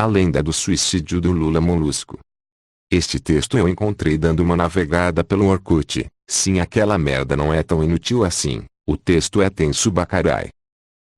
A lenda do suicídio do Lula Molusco. Este texto eu encontrei dando uma navegada pelo Orkut. Sim, aquela merda não é tão inútil assim. O texto é tenso bacarai.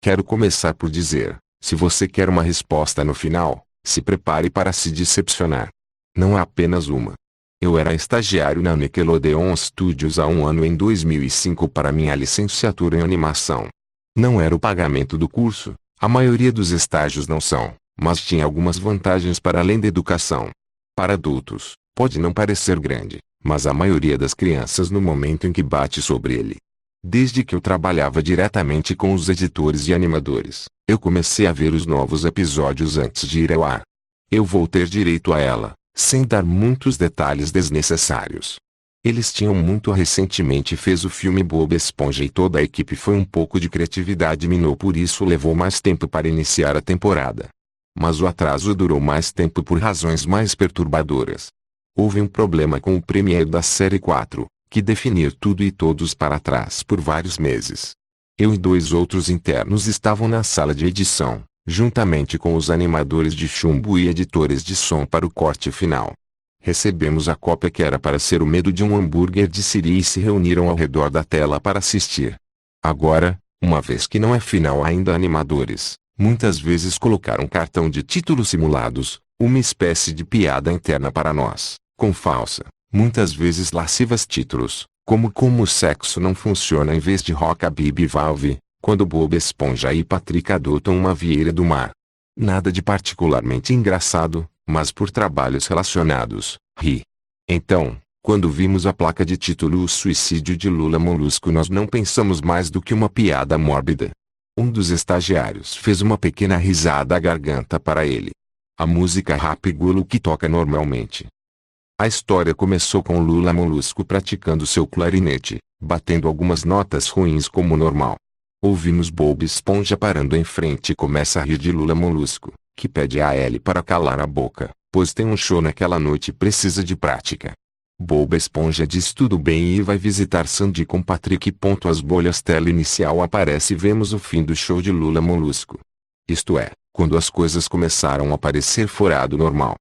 Quero começar por dizer, se você quer uma resposta no final, se prepare para se decepcionar. Não há apenas uma. Eu era estagiário na Nickelodeon Studios há um ano em 2005 para minha licenciatura em animação. Não era o pagamento do curso, a maioria dos estágios não são, mas tinha algumas vantagens para além da educação. Para adultos, pode não parecer grande, mas a maioria das crianças no momento em que bate sobre ele. Desde que eu trabalhava diretamente com os editores e animadores, eu comecei a ver os novos episódios antes de ir ao ar. Eu vou ter direito a ela, sem dar muitos detalhes desnecessários. Eles tinham muito recentemente fez o filme Bob Esponja e toda a equipe foi um pouco de criatividade minou por isso levou mais tempo para iniciar a temporada. Mas o atraso durou mais tempo por razões mais perturbadoras. Houve um problema com o premiere da série 4, que definir tudo e todos para trás por vários meses. Eu e 2 outros internos estavam na sala de edição, juntamente com os animadores de chumbo e editores de som para o corte final. Recebemos a cópia que era para ser o medo de um hambúrguer de Siri e se reuniram ao redor da tela para assistir. Agora, uma vez que não é final ainda animadores, muitas vezes colocaram cartão de títulos simulados, uma espécie de piada interna para nós, com falsa, muitas vezes lascivas títulos, como o sexo não funciona em vez de Rockabilly Valve, quando Bob Esponja e Patrick adotam uma vieira do mar. Nada de particularmente engraçado, mas por trabalhos relacionados, ri. Então, quando vimos a placa de título O Suicídio de Lula Molusco nós não pensamos mais do que uma piada mórbida. Um dos estagiários fez uma pequena risada à garganta para ele. A música rap gulo que toca normalmente. A história começou com Lula Molusco praticando seu clarinete, batendo algumas notas ruins como normal. Ouvimos Bob Esponja parando em frente e começa a rir de Lula Molusco, que pede a Ellie para calar a boca, pois tem um show naquela noite e precisa de prática. Bob Esponja diz tudo bem e vai visitar Sandy com Patrick. As bolhas tela inicial aparece e vemos o fim do show de Lula Molusco. Isto é, quando as coisas começaram a parecer fora do normal.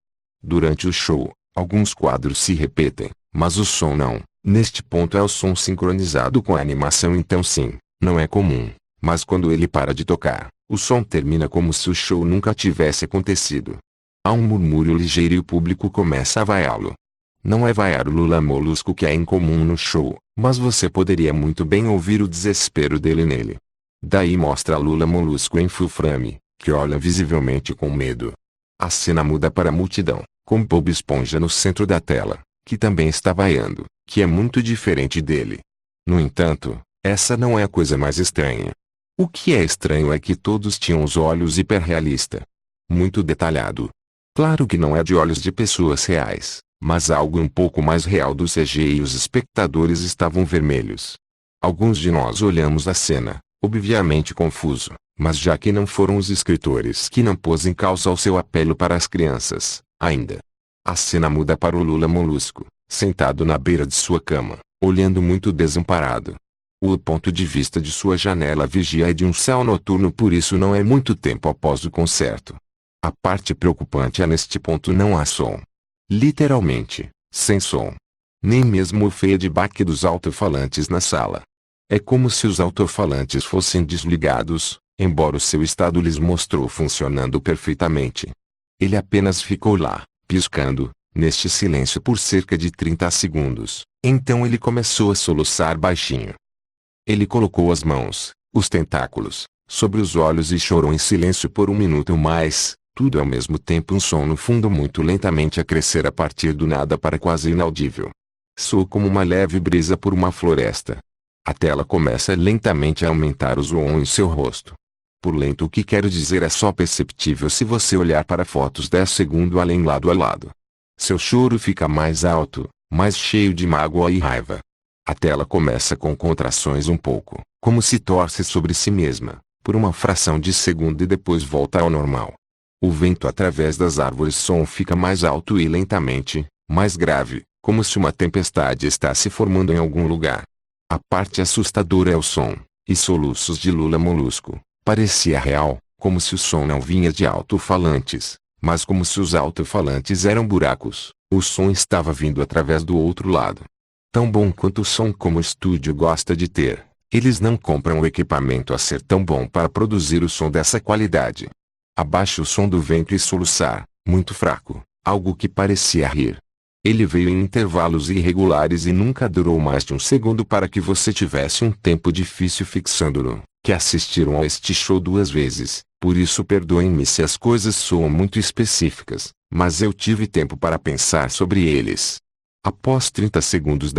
Durante o show, alguns quadros se repetem, mas o som não. Neste ponto é o som sincronizado com a animação então sim, não é comum, mas quando ele para de tocar, o som termina como se o show nunca tivesse acontecido. Há um murmúrio ligeiro e o público começa a vaiá-lo. Não é vaiar o Lula Molusco que é incomum no show, mas você poderia muito bem ouvir o desespero dele nele. Daí mostra Lula Molusco em full frame, que olha visivelmente com medo. A cena muda para a multidão, com Bob Esponja no centro da tela, que também está vaiando, que é muito diferente dele. No entanto, essa não é a coisa mais estranha. O que é estranho é que todos tinham os olhos hiperrealista. Muito detalhado. Claro que não é de olhos de pessoas reais, mas algo um pouco mais real do CG e os espectadores estavam vermelhos. Alguns de nós olhamos a cena, obviamente confuso, mas já que não foram os escritores que não pôs em causa o seu apelo para as crianças, ainda. A cena muda para o Lula Molusco, sentado na beira de sua cama, olhando muito desamparado. O ponto de vista de sua janela vigia é de um céu noturno, por isso não é muito tempo após o concerto. A parte preocupante é neste ponto não há som. Literalmente, sem som. Nem mesmo o feedback dos alto-falantes na sala. É como se os alto-falantes fossem desligados, embora o seu estado lhes mostrou funcionando perfeitamente. Ele apenas ficou lá, piscando, neste silêncio por cerca de 30 segundos. Então ele começou a soluçar baixinho. Ele colocou as mãos, os tentáculos, sobre os olhos e chorou em silêncio por 1 minuto ou mais, tudo ao mesmo tempo um som no fundo muito lentamente a crescer a partir do nada para quase inaudível. Soou como uma leve brisa por uma floresta. A tela começa lentamente a aumentar o zoom em seu rosto. Por lento o que quero dizer é só perceptível se você olhar para fotos 10 segundos além lado a lado. Seu choro fica mais alto, mais cheio de mágoa e raiva. A tela começa com contrações um pouco, como se torce sobre si mesma, por uma fração de segundo e depois volta ao normal. O vento através das árvores som fica mais alto e lentamente, mais grave, como se uma tempestade está se formando em algum lugar. A parte assustadora é o som, e soluços de Lula Molusco. Parecia real, como se o som não vinha de alto-falantes, Mas como se os alto-falantes eram buracos, o som estava vindo através do outro lado. Tão bom quanto o som como o estúdio gosta de ter, eles não compram o equipamento a ser tão bom para produzir o som dessa qualidade. Abaixe o som do vento e soluçar, muito fraco, algo que parecia rir. Ele veio em intervalos irregulares e nunca durou mais de um segundo para que você tivesse um tempo difícil fixando-no, que assistiram a este show 2 vezes, por isso perdoem-me se as coisas soam muito específicas, mas eu tive tempo para pensar sobre eles. Após 30 segundos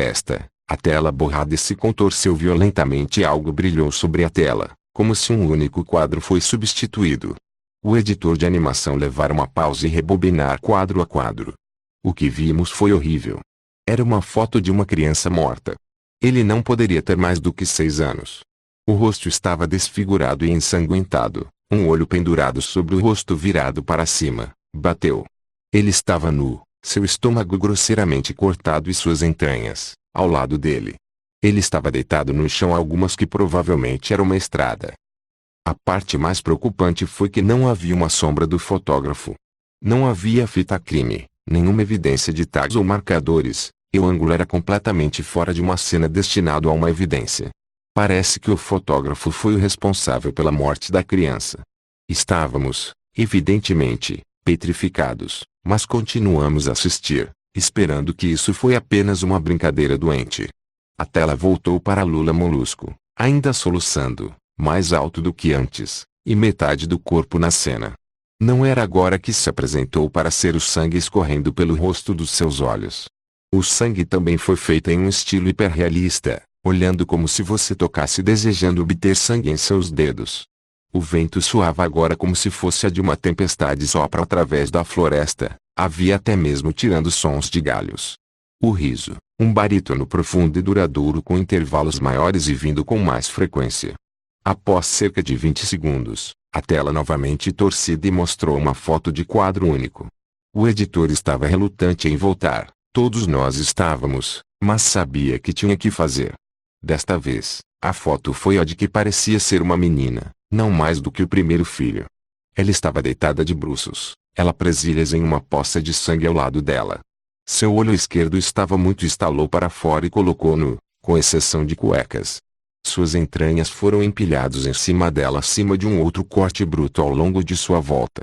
a tela borrada se contorceu violentamente e algo brilhou sobre a tela, como se um único quadro foi substituído. O editor de animação levar uma pausa e rebobinar quadro a quadro. O que vimos foi horrível. Era uma foto de uma criança morta. Ele não poderia ter mais do que 6 anos. O rosto estava desfigurado e ensanguentado, um olho pendurado sobre o rosto virado para cima, bateu. Ele estava nu, seu estômago grosseiramente cortado e suas entranhas, ao lado dele. Ele estava deitado no chão, algumas que provavelmente era uma estrada. A parte mais preocupante foi que não havia uma sombra do fotógrafo. Não havia fita crime, nenhuma evidência de tags ou marcadores, e o ângulo era completamente fora de uma cena destinado a uma evidência. Parece que o fotógrafo foi o responsável pela morte da criança. Estávamos, evidentemente, petrificados, mas continuamos a assistir, esperando que isso foi apenas uma brincadeira doente. A tela voltou para Lula Molusco, ainda soluçando, mais alto do que antes, e metade do corpo na cena. Não era agora que se apresentou para ser o sangue escorrendo pelo rosto dos seus olhos. O sangue também foi feito em um estilo hiperrealista, olhando como se você tocasse desejando obter sangue em seus dedos. O vento soava agora como se fosse a de uma tempestade sopra através da floresta, havia até mesmo tirando sons de galhos. O riso, um barítono profundo e duradouro com intervalos maiores e vindo com mais frequência. Após cerca de 20 segundos, a tela novamente torcida e mostrou uma foto de quadro único. O editor estava relutante em voltar, todos nós estávamos, mas sabia que tinha que fazer. Desta vez, a foto foi a de que parecia ser uma menina, não mais do que o primeiro filho. Ela estava deitada de bruços, ela presilhas em uma poça de sangue ao lado dela. Seu olho esquerdo estava muito estalou para fora e colocou-no, com exceção de cuecas. Suas entranhas foram empilhados em cima dela acima de um outro corte bruto ao longo de sua volta.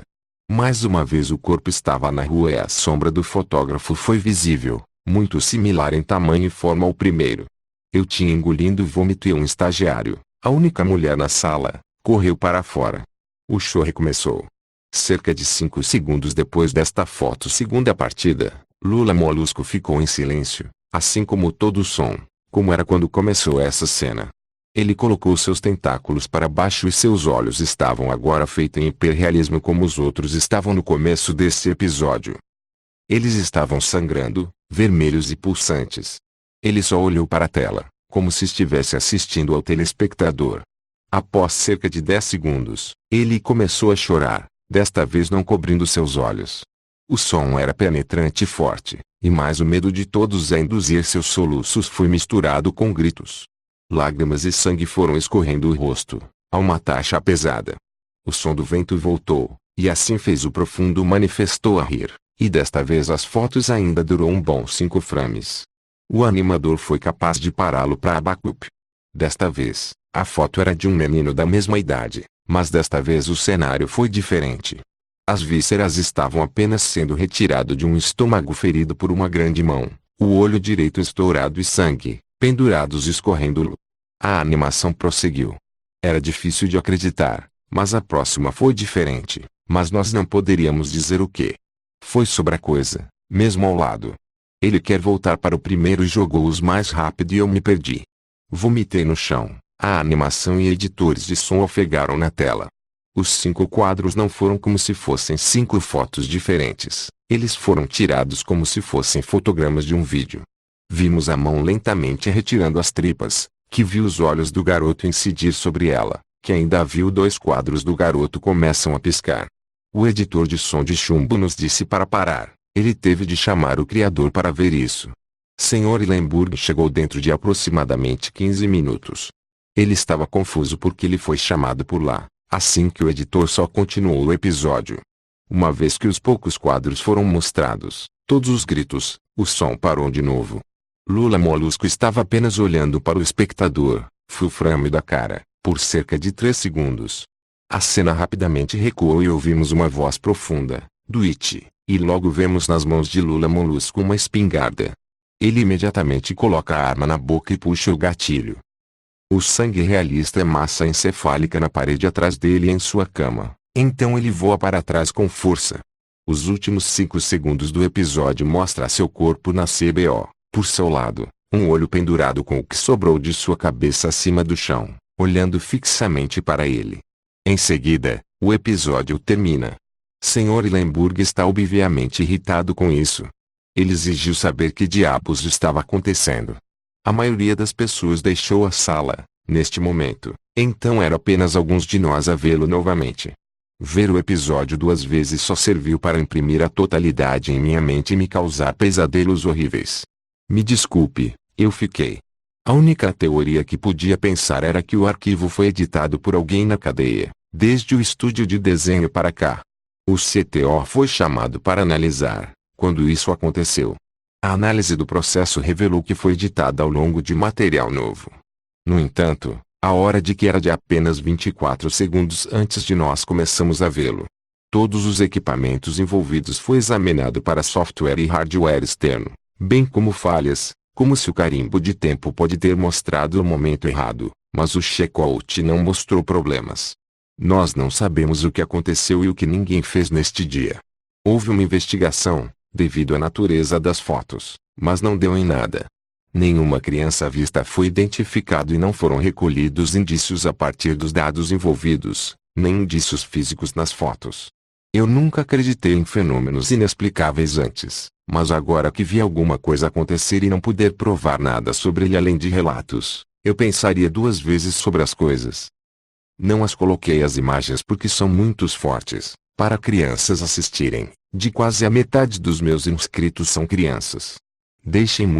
Mais uma vez o corpo estava na rua e a sombra do fotógrafo foi visível, muito similar em tamanho e forma ao primeiro. Eu tinha engolindo vômito e um estagiário, a única mulher na sala, correu para fora. O show recomeçou. Cerca de 5 segundos depois desta foto segunda partida, Lula Molusco ficou em silêncio, assim como todo o som, como era quando começou essa cena. Ele colocou seus tentáculos para baixo e seus olhos estavam agora feitos em hiperrealismo como os outros estavam no começo desse episódio. Eles estavam sangrando, vermelhos e pulsantes. Ele só olhou para a tela, como se estivesse assistindo ao telespectador. Após cerca de 10 segundos, ele começou a chorar, desta vez não cobrindo seus olhos. O som era penetrante e forte, e mais o medo de todos a induzir seus soluços foi misturado com gritos. Lágrimas e sangue foram escorrendo o rosto, a uma taxa pesada. O som do vento voltou, e assim fez o profundo manifestou a rir, e desta vez as fotos ainda durou um bom 5 frames. O animador foi capaz de pará-lo para backup. Desta vez, a foto era de um menino da mesma idade, mas desta vez o cenário foi diferente. As vísceras estavam apenas sendo retirado de um estômago ferido por uma grande mão, o olho direito estourado e sangue, pendurados escorrendo. A animação prosseguiu. Era difícil de acreditar, mas a próxima foi diferente, mas nós não poderíamos dizer o que. Foi sobre a coisa, mesmo ao lado. Ele quer voltar para o primeiro e jogou-os mais rápido e eu me perdi. Vomitei no chão. A animação e editores de som ofegaram na tela. Os 5 quadros não foram como se fossem 5 fotos diferentes. Eles foram tirados como se fossem fotogramas de um vídeo. Vimos a mão lentamente retirando as tripas, que viu os olhos do garoto incidir sobre ela, que ainda viu 2 quadros do garoto começam a piscar. O editor de som de chumbo nos disse para parar. Ele teve de chamar o criador para ver isso. Sr. Lemburg chegou dentro de aproximadamente 15 minutos. Ele estava confuso porque ele foi chamado por lá, assim que o editor só continuou o episódio. Uma vez que os poucos quadros foram mostrados, todos os gritos, o som parou de novo. Lula Molusco estava apenas olhando para o espectador, frame da cara, por cerca de 3 segundos. A cena rapidamente recuou e ouvimos uma voz profunda, do It, e logo vemos nas mãos de Lula Molusco uma espingarda. Ele imediatamente coloca a arma na boca e puxa o gatilho. O sangue realista é massa encefálica na parede atrás dele e em sua cama, então ele voa para trás com força. Os últimos 5 segundos do episódio mostra seu corpo na CBO, por seu lado, um olho pendurado com o que sobrou de sua cabeça acima do chão, olhando fixamente para ele. Em seguida, o episódio termina. Sr. Lemburg está obviamente irritado com isso. Ele exigiu saber que diabos estava acontecendo. A maioria das pessoas deixou a sala, neste momento, então eram apenas alguns de nós a vê-lo novamente. Ver o episódio 2 vezes só serviu para imprimir a totalidade em minha mente e me causar pesadelos horríveis. Me desculpe, eu fiquei. A única teoria que podia pensar era que o arquivo foi editado por alguém na cadeia, desde o estúdio de desenho para cá. O CTO foi chamado para analisar, quando isso aconteceu. A análise do processo revelou que foi editada ao longo de material novo. No entanto, a hora de que era de apenas 24 segundos antes de nós começamos a vê-lo. Todos os equipamentos envolvidos foi examinado para software e hardware externo, bem como falhas, como se o carimbo de tempo pode ter mostrado o momento errado, mas o checkout não mostrou problemas. Nós não sabemos o que aconteceu e o que ninguém fez neste dia. Houve uma investigação, devido à natureza das fotos, mas não deu em nada. Nenhuma criança vista foi identificada e não foram recolhidos indícios a partir dos dados envolvidos, nem indícios físicos nas fotos. Eu nunca acreditei em fenômenos inexplicáveis antes, mas agora que vi alguma coisa acontecer e não puder provar nada sobre ele além de relatos, eu pensaria 2 vezes sobre as coisas. Não as coloquei as imagens porque são muito fortes, para crianças assistirem. De quase a metade dos meus inscritos são crianças. Deixem muito